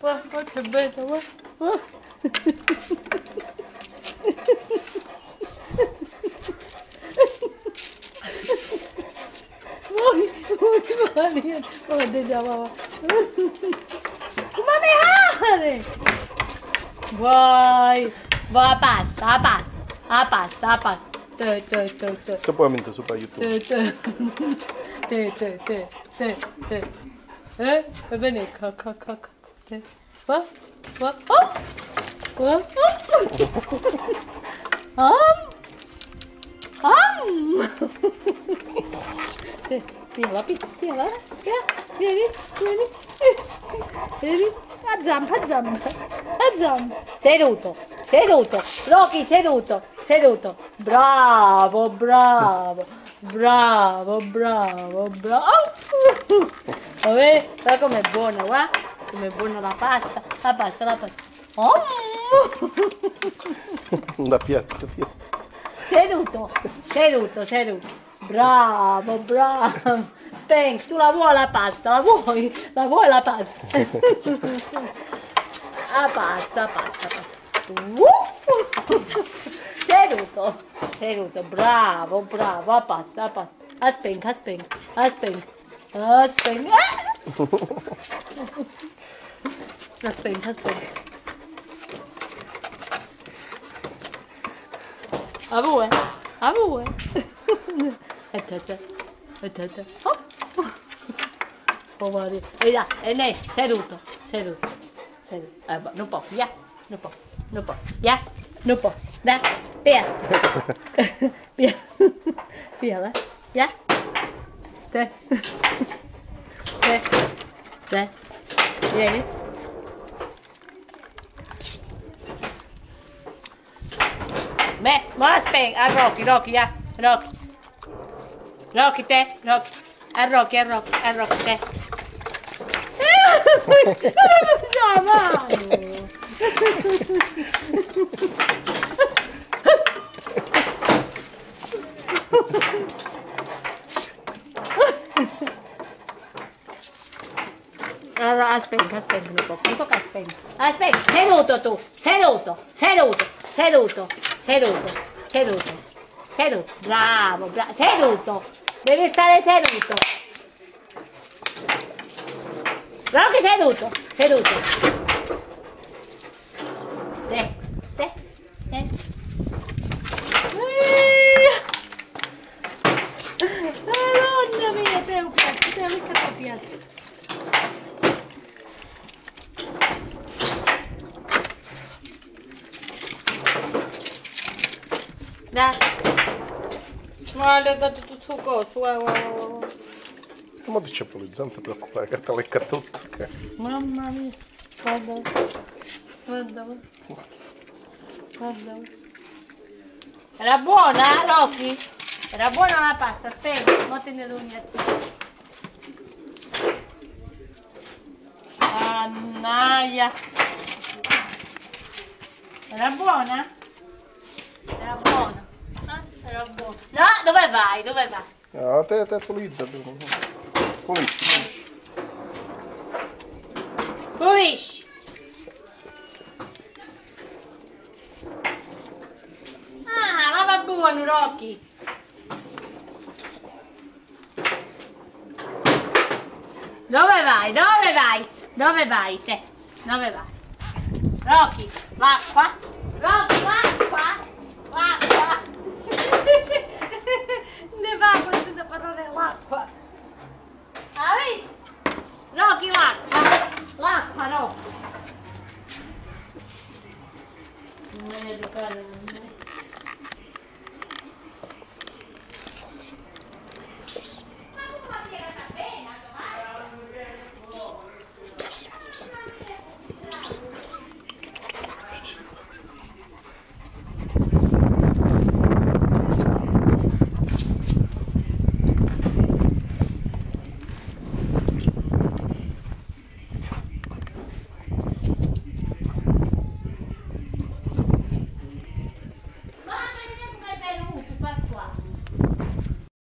Guarda che bello, guarda. Vai, vai, a pasta, a pasta, a pasta, a pasta. Questo poi aumenta su YouTube. Va bene, va, va, Via, vieni, a zampa, a zampa, a zampa. Seduto, Rocky seduto. Bravo. Vabbè, guarda com'è buona, guarda, com'è buona la pasta. Da piatto. Seduto. Bravo. Spenk, tu la vuoi la pasta? La vuoi la pasta? A pasta. Seduto, bravo, a pasta. A spenk. A spenk. A voi. Aspetta. Oh Maria. E là, seduto. Non posso, via. Non posso. Dai, via. Via, va. Via. Te. Vieni. Beh, ma aspetta, a Rocky, via. Rocky, te. A Rocky, te. Allora, aspetta un po', aspetta. Seduto tu, seduto. Bravo, seduto. Devi stare seduto. Rocky seduto. Te. Madonna mia, te un piatto. Dai. Ma le ho dato tutto il coso, Ma ti c'è pulito, non ti preoccupare che te lecca tutto. Okay. Mamma mia, guarda. Era buona, Rocky? Era buona la pasta, aspetta, mo te ne do un attimo. Annaia. Era buona? Era buona. No, dove vai? No, te pulizza. Pulisci. Ah, ma va buono, Rocky. Dove vai te? Dove vai? Rocky, l'acqua. Ne va quando da parlare l'acqua. Ah, vedi? Rocky, l'acqua, Rocky. Non me ne ricordo.